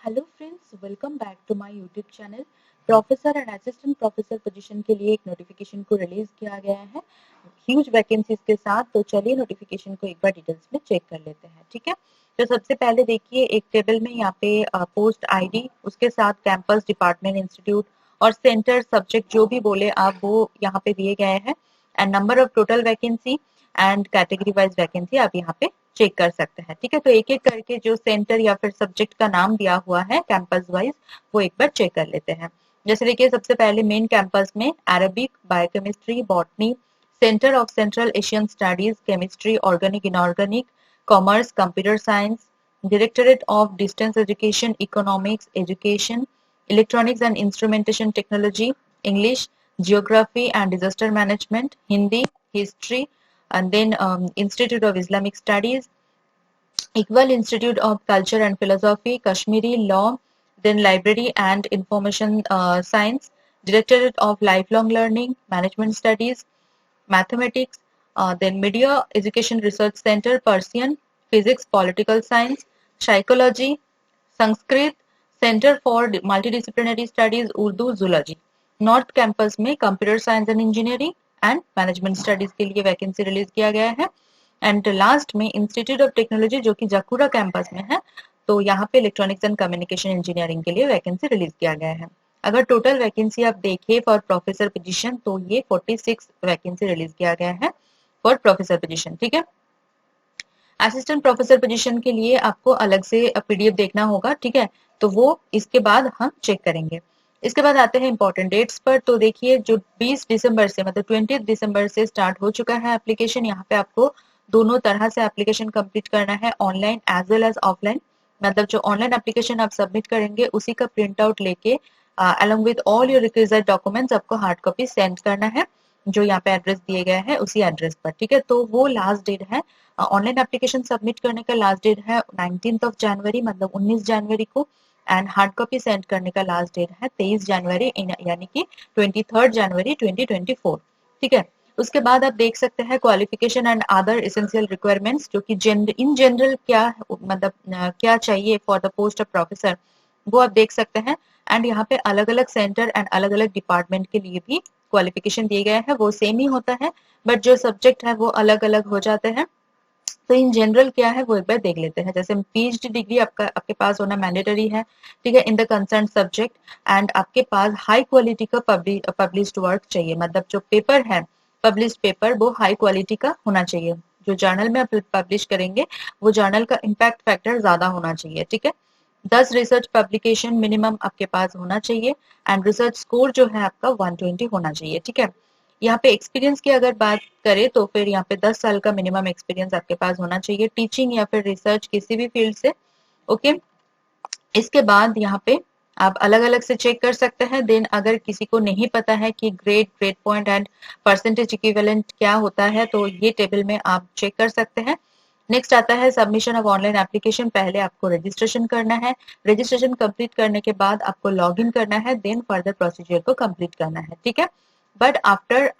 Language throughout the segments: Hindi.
Hello friends, welcome back to my YouTube channel. Professor and assistant professor position के लिए एक नोटिफिकेशन को रिलीज किया गया है ह्यूज वैकेंसीज के साथ। तो चलिए नोटिफिकेशन को एक बार डिटेल्स में चेक कर लेते हैं। ठीक है, तो सबसे पहले देखिए एक टेबल में यहाँ पे पोस्ट आईडी, उसके साथ कैंपस, डिपार्टमेंट, इंस्टीट्यूट और सेंटर, सब्जेक्ट जो भी बोले आप वो यहाँ पे दिए गए हैं and number of total vacancy and category wise vacancy आप यहाँ पे चेक कर सकते हैं। ठीक है, तो एक एक करके जो सेंटर या फिर सब्जेक्ट का नाम दिया हुआ है कैंपस वाइज वो एक बार चेक कर लेते हैं। जैसे देखिए सबसे पहले मेन कैंपस में Arabic, biochemistry, botany, centre of central Asian studies, chemistry, organic, inorganic, commerce, computer science, directorate of distance education, economics, education, electronics and instrumentation technology, English, geography and disaster management, Hindi, history, and then Institute of Islamic Studies, Iqbal Institute of Culture and Philosophy, Kashmiri Law, then Library and Information Science, Directorate of Lifelong Learning, Management Studies, Mathematics, then Media Education Research Center, Persian, Physics, Political Science, Psychology, Sanskrit, centre for multidisciplinary studies, Urdu, zoology. North campus में computer science and engineering and management studies के लिए वैकेंसी रिलीज किया गया है। एंड लास्ट में इंस्टीट्यूट ऑफ टेक्नोलॉजी जो कि जकुरा कैंपस में है, तो यहाँ पे इलेक्ट्रॉनिक्स एंड कम्युनिकेशन इंजीनियरिंग के लिए वैकेंसी रिलीज किया गया है। अगर टोटल वैकेंसी आप देखें फॉर प्रोफेसर पोजीशन तो ये 46 वैकेंसी रिलीज किया गया है फॉर प्रोफेसर पोजीशन। ठीक है, असिस्टेंट प्रोफेसर पोजीशन के लिए आपको अलग से पीडीएफ देखना होगा। ठीक है, तो वो इसके बाद हम चेक करेंगे। इसके बाद आते हैं इंपॉर्टेंट डेट्स पर। तो देखिए जो 20 दिसंबर से मतलब 20 दिसंबर से स्टार्ट हो चुका है एप्लीकेशन। यहाँ पे आपको दोनों तरह से एप्लीकेशन कंप्लीट करना है, online as well as offline. मतलब जो ऑनलाइन एप्लीकेशन आप सबमिट करेंगे उसी का प्रिंट आउट लेके along with all your requisite documents आपको हार्ड कॉपी सेंड करना है, जो यहाँ पे एड्रेस दिए गए हैं उसी एड्रेस पर। ठीक है, तो वो लास्ट डेट है ऑनलाइन एप्लीकेशन सबमिट करने का। लास्ट डेट है 19 ऑफ जनवरी मतलब 19 जनवरी को। एंड हार्ड कॉपी सेंड करने का लास्ट डेट है 23 जनवरी यानी कि 23 जनवरी 2024। ठीक है, उसके बाद आप देख सकते हैं qualification and other essential requirements, जो कि इन जनरल क्या मतलब क्या चाहिए for the post of professor वो आप देख सकते हैं। एंड यहाँ पे अलग अलग सेंटर एंड अलग अलग डिपार्टमेंट के लिए भी क्वालिफिकेशन दिए गए हैं, वो सेम ही होता है बट जो सब्जेक्ट है वो अलग अलग हो जाते हैं। तो इन जनरल क्या है वो एक बार देख लेते हैं। जैसे पीएचडी डिग्री आपके पास होना मैंडेटरी है, ठीक है, in the concern subject. And आपके पास हाई क्वालिटी का पब्लिश्ड वर्क चाहिए, मतलब जो पेपर है पब्लिश्ड पेपर वो हाई क्वालिटी का होना चाहिए। जो जर्नल में आप पब्लिश करेंगे वो जर्नल का इम्पैक्ट फैक्टर ज्यादा होना चाहिए। ठीक है, 10 रिसर्च पब्लिकेशन मिनिमम आपके पास होना चाहिए एंड रिसर्च स्कोर जो है आपका 120 होना चाहिए। ठीक है, यहाँ पे एक्सपीरियंस की अगर बात करें तो फिर यहाँ पे 10 साल का मिनिमम एक्सपीरियंस आपके पास होना चाहिए, टीचिंग या फिर रिसर्च किसी भी फील्ड से। ओके, इसके बाद यहाँ पे आप अलग अलग से चेक कर सकते हैं। देन अगर किसी को नहीं पता है कि grade point and percentage equivalent क्या होता है तो ये टेबल में आप चेक कर सकते हैं। नेक्स्ट आता है सबमिशन ऑफ ऑनलाइन एप्लीकेशन। पहले आपको रजिस्ट्रेशन करना है, रजिस्ट्रेशन कंप्लीट करने के बाद आपको लॉग इन करना है, देन फर्दर प्रोसीजर को कंप्लीट करना है। ठीक है, but after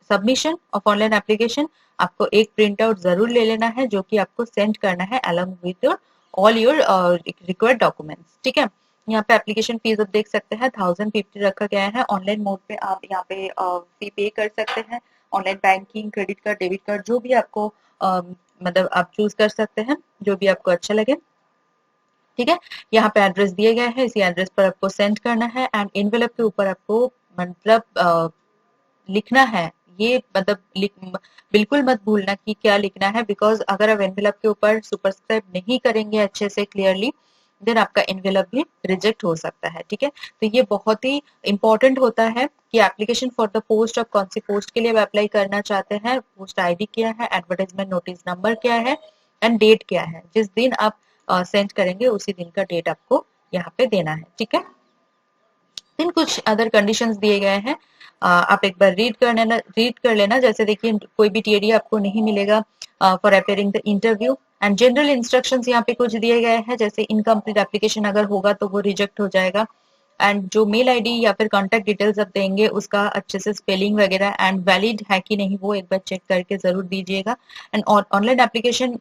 submission of online application आपको एक प्रिंट आउट जरूर ले लेना है, जो कि आपको सेंड करना है along with your all your required documents. ठीक है, यहाँ पे एप्लीकेशन फीस आप देख सकते हैं 1050 रखा गया है। ऑनलाइन मोड पे आप यहाँ पे फी पे कर सकते हैं। Online banking, credit card, debit card जो भी आपको मतलब आप चूज कर सकते हैं, जो भी आपको अच्छा लगे। ठीक है, यहाँ पे एड्रेस दिए गए हैं, इसी एड्रेस पर आपको सेंड करना है। एंड एनवेलप के ऊपर आपको मतलब लिखना है, ये मतलब बिल्कुल मत भूलना कि क्या लिखना है, बिकॉज अगर आप एनवेलप के ऊपर सुपरस्क्राइब नहीं करेंगे अच्छे से क्लियरली देन आपका एनवेलप भी रिजेक्ट हो सकता है। ठीक है, तो ये बहुत ही इंपॉर्टेंट होता है कि application for the post of कौन सी पोस्ट के लिए आप अप्लाई करना चाहते हैं, पोस्ट आईडी क्या है, एडवर्टाइजमेंट नोटिस नंबर क्या है एंड डेट क्या है। जिस दिन आप सेंड करेंगे उसी दिन का डेट आपको यहाँ पे देना है। ठीक है, फिर कुछ अदर कंडीशंस दिए गए हैं, आप एक बार रीड कर लेना। जैसे देखिए कोई भी टीएडी आपको नहीं मिलेगा for appearing the interview. And general instructions यहाँ पे कुछ दिए गए हैं, जैसे इनकम्प्लीट एप्लीकेशन अगर होगा तो वो रिजेक्ट हो जाएगा। एंड जो मेल आईडी या फिर कॉन्टैक्ट डिटेल्स आप देंगे उसका अच्छे से स्पेलिंग वगैरह एंड वैलिड है कि नहीं वो एक बार चेक करके जरूर दीजिएगा। एंड ऑनलाइन एप्लीकेशन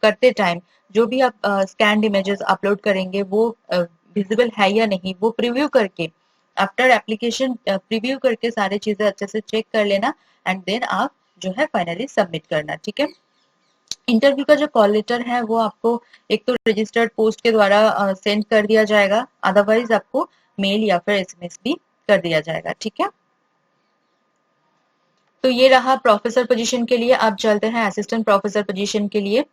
करते टाइम जो भी आप स्कैन्ड इमेजेस अपलोड करेंगे वो विजिबल है या नहीं वो प्रीव्यू करके, आफ्टर एप्लीकेशन प्रीव्यू करके सारी चीजें अच्छे से चेक कर लेना एंड देन आप जो है फाइनली सबमिट करना। ठीक है, इंटरव्यू का जो कॉल लेटर है वो आपको एक तो रजिस्टर्ड पोस्ट के द्वारा सेंड कर दिया जाएगा, अदरवाइज आपको मेल या फिर एसएमएस भी कर दिया जाएगा। ठीक है, तो ये रहा प्रोफेसर पोजीशन के लिए। अब चलते हैं असिस्टेंट प्रोफेसर पोजीशन के लिए।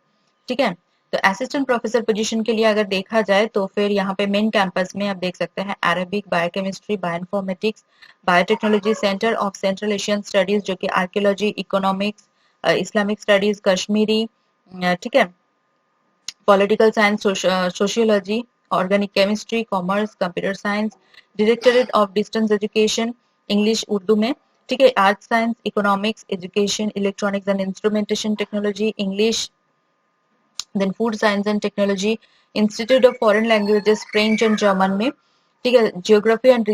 ठीक है, तो असिस्टेंट प्रोफेसर पोजीशन के लिए अगर देखा जाए तो फिर यहाँ पे मेन कैंपस में आप देख सकते हैं Arabic, biochemistry, bioinformatics, biotechnology, centre of central Asian studies जो कि archaeology, economics, Islamic studies, Kashmiri, ठीक है, political science, sociology, organic chemistry, commerce, computer science, directorate of distance education, English Urdu में। ठीक है, art science, economics, education, electronics and instrumentation technology, English, then food science and technology, institute of foreign languages French and German में। ठीक है, geography and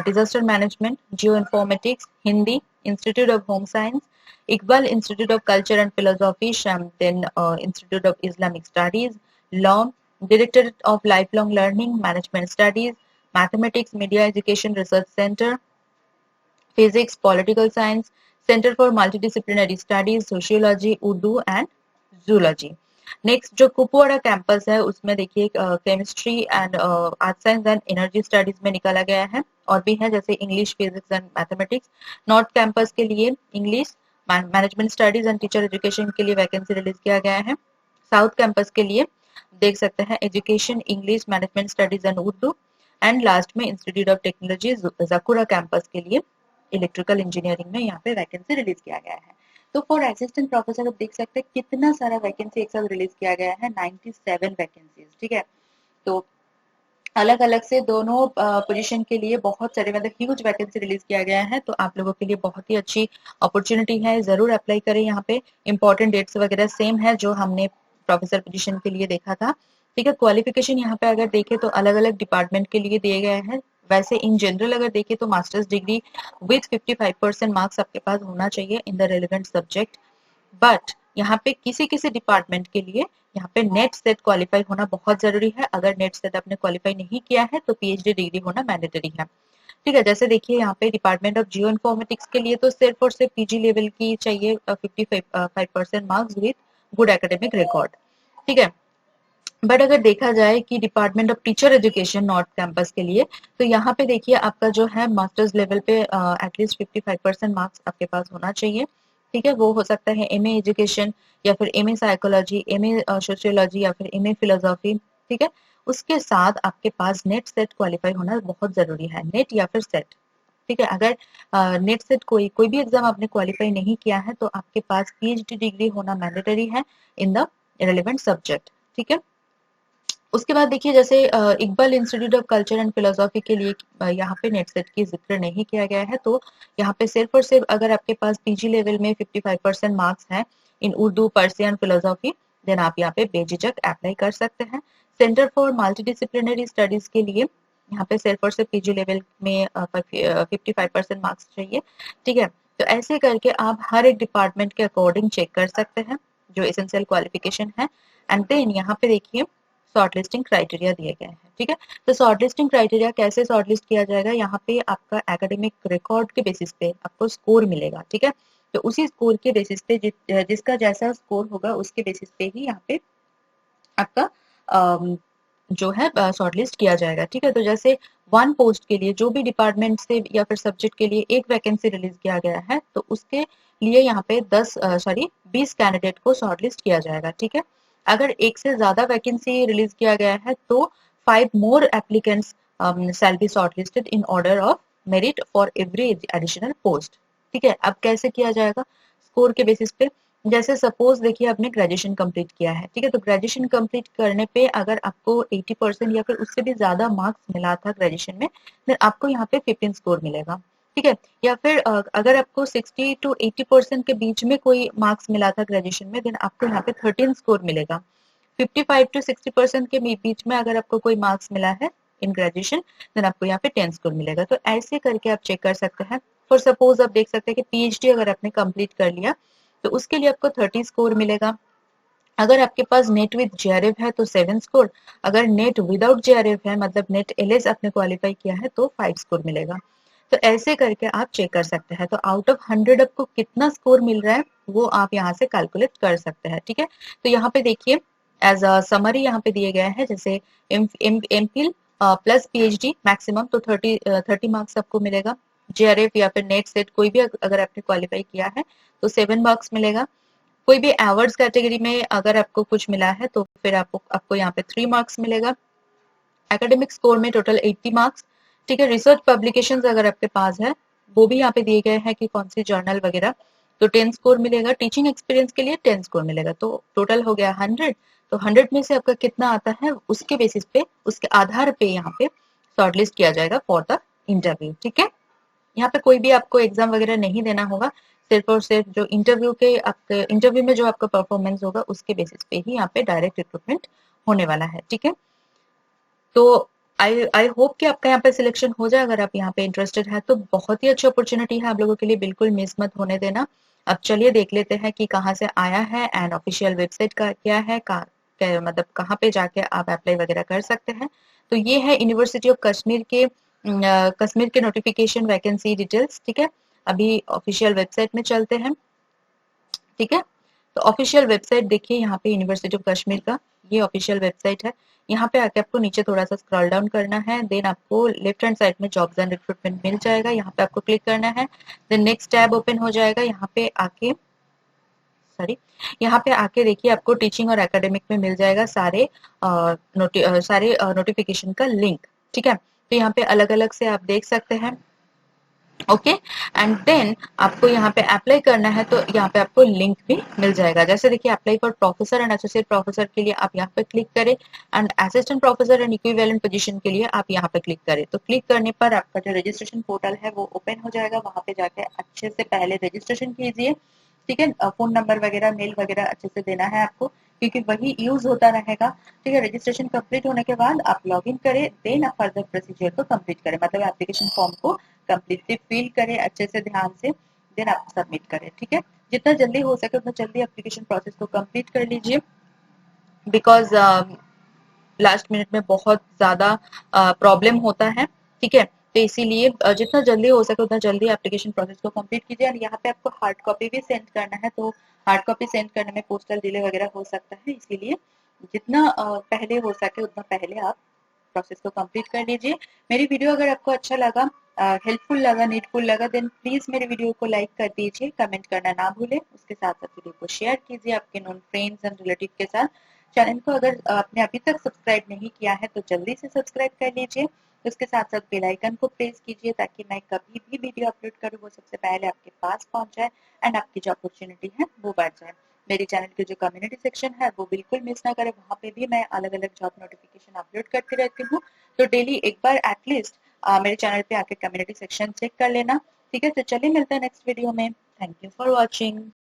disaster management, geo informatics, Hindi, institute of home science, Iqbal institute of culture and philosophy, then institute of Islamic studies, law, directorate of life long learning, management studies, mathematics, media education research centre, physics, political science, centre for multidisciplinary studies, sociology, Urdu and zoology. Next जो कुपवाड़ा कैंपस है उसमें देखिए chemistry and art science and energy studies में निकाला गया है, और भी है जैसे English, physics and mathematics. North campus के लिए English, management studies and teacher education के लिए वैकेंसी रिलीज किया गया है। साउथ कैंपस के लिए देख सकते हैं education, English, management studies and Urdu. And last में इंस्टीट्यूट ऑफ टेक्नोलॉजी जकुरा कैंपस के लिए इलेक्ट्रिकल इंजीनियरिंग में यहाँ पे वैकेंसी रिलीज किया गया है। तो फॉर असिस्टेंट प्रोफेसर आप देख सकते हैं कितना सारा वैकेंसी एक साथ रिलीज किया गया है, 97 वैकेंसीज। ठीक है, तो अलग अलग से दोनों पोजीशन के लिए बहुत सारे मतलब ह्यूज वैकेंसी रिलीज किया गया है, तो आप लोगों के लिए बहुत ही अच्छी अपॉर्चुनिटी है, जरूर अप्लाई करें। यहाँ पे इंपॉर्टेंट डेट्स वगैरह सेम है जो हमने प्रोफेसर पोजीशन के लिए देखा था। ठीक है, क्वालिफिकेशन यहाँ पे अगर देखें तो अलग अलग डिपार्टमेंट के लिए दिए गए हैं। वैसे इन जनरल अगर देखें तो मास्टर्स डिग्री विथ 55% मार्क्स आपके पास होना चाहिए in the relevant subject, but यहाँ पे किसी किसी डिपार्टमेंट के लिए यहाँ पे नेट सेट क्वालिफाई होना बहुत जरूरी है। अगर नेट सेट आपने क्वालिफाई नहीं किया है तो पीएचडी डिग्री होना मैंडेटरी है। ठीक है, जैसे देखिए यहाँ पे डिपार्टमेंट ऑफ जियो इन्फॉर्मेटिक्स के लिए तो सिर्फ और सिर्फ पीजी लेवल की चाहिए 55% marks with good academic record. ठीक है, बट अगर देखा जाए कि department of teacher education north campus के लिए, तो यहाँ पे देखिए आपका जो है मास्टर्स लेवल पे एटलीस्ट 55% मार्क्स आपके पास होना चाहिए। ठीक है, वो हो सकता है एमए एजुकेशन या फिर एमए साइकोलॉजी, एमए सोशियोलॉजी या फिर एमए फिलोसॉफी। ठीक है, उसके साथ आपके पास नेट सेट क्वालिफाई होना बहुत जरूरी है, नेट या फिर सेट। ठीक है, अगर नेट सेट कोई कोई भी एग्जाम आपने क्वालिफाई नहीं किया है तो आपके पास पीएचडी डिग्री होना मैंडेटरी है इन द रिलेवेंट सब्जेक्ट। ठीक है, उसके बाद देखिए जैसे Iqbal institute of culture and philosophy के लिए यहाँ पे नेट सेट की जिक्र नहीं किया गया है, तो यहाँ पे सिर्फ और सिर्फ अगर आपके पास पीजी लेवल में 55% मार्क्स हैं इन उर्दू, पर्सियन, फिलोसॉफी, देन आप यहाँ पे बेझिझक अप्लाई कर सकते हैं। सेंटर फॉर मल्टीडिसिप्लिनरी स्टडीज के लिए यहाँ पे सिर्फ और सिर्फ पीजी लेवल में 55% मार्क्स चाहिए। ठीक है, तो ऐसे करके आप हर एक डिपार्टमेंट के अकॉर्डिंग चेक कर सकते हैं जो एसेंशियल क्वालिफिकेशन है। एंड देन यहाँ पे देखिए शॉर्ट लिस्टिंग क्राइटेरिया दिए गए हैं। ठीक है, तो शॉर्ट लिस्टिंग क्राइटेरिया कैसे शॉर्ट लिस्ट किया जाएगा, यहाँ पे आपका एकेडमिक रिकॉर्ड के बेसिस पे आपको स्कोर मिलेगा। ठीक है, तो उसी स्कोर के बेसिस पे जिसका जैसा स्कोर होगा उसके बेसिस पे ही यहाँ पे आपका जो है शॉर्ट लिस्ट किया जाएगा। ठीक है, तो जैसे वन पोस्ट के लिए जो भी डिपार्टमेंट से या फिर सब्जेक्ट के लिए एक वैकेंसी रिलीज किया गया है तो उसके लिए यहाँ पे 20 कैंडिडेट को शॉर्ट लिस्ट किया जाएगा। ठीक है, अगर एक से ज्यादा वैकेंसी रिलीज किया गया है तो 5 more applicants shall be shortlisted in order of merit for every additional post. ठीक है, अब कैसे किया जाएगा, स्कोर के बेसिस पे। जैसे सपोज देखिए आपने ग्रेजुएशन कंप्लीट किया है, ठीक है, तो ग्रेजुएशन कंप्लीट करने पे अगर आपको 80% या फिर उससे भी ज्यादा मार्क्स मिला था ग्रेजुएशन में, देन आपको यहाँ पे 15 स्कोर मिलेगा। ठीक है, या फिर अगर आपको 60 to 80% के बीच में कोई मार्क्स मिला था ग्रेजुएशन में, देन आपको यहाँ पे 13 स्कोर मिलेगा। 55 to 60% के बीच में अगर आपको कोई मार्क्स मिला है इन ग्रेजुएशन, देन आपको यहाँ पे 10 स्कोर मिलेगा। तो ऐसे करके आप चेक कर सकते हैं। फॉर सपोज आप देख सकते हैं कि पीएचडी अगर आपने कंप्लीट कर लिया तो उसके लिए आपको 30 स्कोर मिलेगा। अगर आपके पास नेट विद जेआरएफ है तो 7 स्कोर, अगर नेट विदाउट जेआरएफ है मतलब नेट एलएस आपने क्वालिफाई किया है तो 5 स्कोर मिलेगा। तो ऐसे करके आप चेक कर सकते हैं। तो आउट ऑफ 100 आपको कितना स्कोर मिल रहा है वो आप यहाँ से कैलकुलेट कर सकते हैं। ठीक है, तो यहाँ पे देखिए एज अ समरी यहाँ पे दिए गए हैं, जैसे एमफिल प्लस पीएचडी मैक्सिमम तो 30 मार्क्स आपको मिलेगा। जेआरएफ या फिर नेट सेट कोई भी अगर आपने क्वालिफाई किया है तो 7 मार्क्स मिलेगा। कोई भी एवर्ड्स कैटेगरी में अगर आपको कुछ मिला है तो फिर आपको यहाँ पे 3 मार्क्स मिलेगा। एकेडमिक स्कोर में टोटल 80 मार्क्स। ठीक है, रिसर्च पब्लिकेशंस अगर आपके पास है वो भी यहाँ पे दिए गए हैं कि कौन सी जर्नल वगैरह, तो 10 स्कोर मिलेगा। टीचिंग एक्सपीरियंस के लिए 10 स्कोर मिलेगा। तो टोटल हो गया 100। तो 100 में से आपका कितना आता है उसके बेसिस पे, उसके आधार पे यहाँ पे शॉर्टलिस्ट किया जाएगा फॉर द इंटरव्यू। ठीक है, यहाँ पे कोई भी आपको एग्जाम वगैरह नहीं देना होगा, सिर्फ और सिर्फ जो आपके इंटरव्यू में जो आपका परफॉर्मेंस होगा उसके बेसिस पे ही यहाँ पे डायरेक्ट रिक्रूटमेंट होने वाला है। ठीक है, तो आई होप कि आपका यहाँ पे सिलेक्शन हो जाए। अगर आप यहाँ पे इंटरेस्टेड है तो बहुत ही अच्छी अपॉर्चुनिटी है आप लोगों के लिए, बिल्कुल मिस मत होने देना। अब चलिए देख लेते हैं कि कहाँ से आया है एंड ऑफिशियल वेबसाइट का क्या है, मतलब कहाँ पे जाके आप अप्लाई वगैरह कर सकते हैं। तो ये है यूनिवर्सिटी ऑफ कश्मीर के नोटिफिकेशन वैकेंसी डिटेल्स। ठीक है, अभी ऑफिशियल वेबसाइट में चलते हैं। ठीक है, तो ऑफिशियल वेबसाइट देखिए यहाँ पे यूनिवर्सिटी ऑफ कश्मीर का ये ऑफिशियल वेबसाइट है। यहाँ पे आके आपको नीचे थोड़ा सा स्क्रॉल डाउन करना है, देन आपको लेफ्ट हैंड साइड में जॉब्स एंड रिक्रूटमेंट मिल जाएगा, यहाँ पे आपको क्लिक करना है। देन नेक्स्ट टैब ओपन हो जाएगा। यहाँ पे आके देखिए आपको टीचिंग और एकेडमिक में मिल जाएगा सारे नोटिफिकेशन का लिंक। ठीक है, तो यहाँ पे अलग अलग से आप देख सकते हैं। ओके, एंड देन आपको यहाँ पे अप्लाई करना है तो यहाँ पे आपको लिंक भी मिल जाएगा। जैसे देखिए apply for professor and associate professor के लिए आप यहाँ पे क्लिक करें, and assistant professor and equivalent position के लिए आप यहाँ पे क्लिक करें। तो क्लिक करने पर आपका जो रजिस्ट्रेशन पोर्टल है वो ओपन हो जाएगा। वहां पे जाके अच्छे से पहले रजिस्ट्रेशन कीजिए। ठीक है, फोन नंबर वगैरह मेल वगैरह अच्छे से देना है आपको, क्योंकि वही यूज होता रहेगा। ठीक है, रजिस्ट्रेशन कंप्लीट होने के बाद आप लॉग इन करें, देन आप फर्दर प्रोसीजर को कंप्लीट करें, मतलब एप्लीकेशन फॉर्म को कंप्लीटली फिल करें अच्छे से ध्यान से, देन आप सबमिट करें। ठीक है, जितना जल्दी हो सके उतना जल्दी एप्लीकेशन प्रोसेस को कंप्लीट कर लीजिए, बिकॉज लास्ट मिनट में बहुत ज्यादा प्रॉब्लम होता है। ठीक है, तो इसीलिए जितना जल्दी हो सके उतना जल्दी एप्लीकेशन प्रोसेस को कंप्लीट कीजिए। और यहाँ पे आपको हार्ड कॉपी भी सेंड करना है, तो हार्ड कॉपी सेंड करने में पोस्टल डिले वगैरह हो सकता है, इसीलिए जितना पहले हो सके उतना पहले आप प्रोसेस को कंप्लीट कर लीजिए। मेरी वीडियो अगर आपको अच्छा लगा, हेल्पफुल लगा, नीडफुल लगा, देन प्लीज मेरे वीडियो को लाइक कर दीजिए, कमेंट करना ना भूलें, उसके साथ साथ वीडियो को शेयर कीजिए आपके नोन फ्रेंड्स एंड रिलेटिव के साथ। चैनल को अगर आपने अभी तक सब्सक्राइब नहीं किया है तो जल्दी से सब्सक्राइब कर लीजिए, उसके साथ साथ बेल आइकन को प्रेस कीजिए ताकि मैं कभी भी वीडियो अपलोड करूँ वो सबसे पहले आपके पास पहुंच जाए एंड आपकी जो अपॉर्चुनिटी है वो बढ़ जाए। मेरे चैनल के जो कम्युनिटी सेक्शन है वो बिल्कुल मिस ना करें, वहाँ पे भी मैं अलग अलग जॉब नोटिफिकेशन अपलोड करती रहती हूँ। तो डेली एक बार एटलीस्ट मेरे चैनल पे आके कम्युनिटी सेक्शन चेक कर लेना। ठीक है, तो चलिए मिलते हैं नेक्स्ट वीडियो में। Thank you for watching.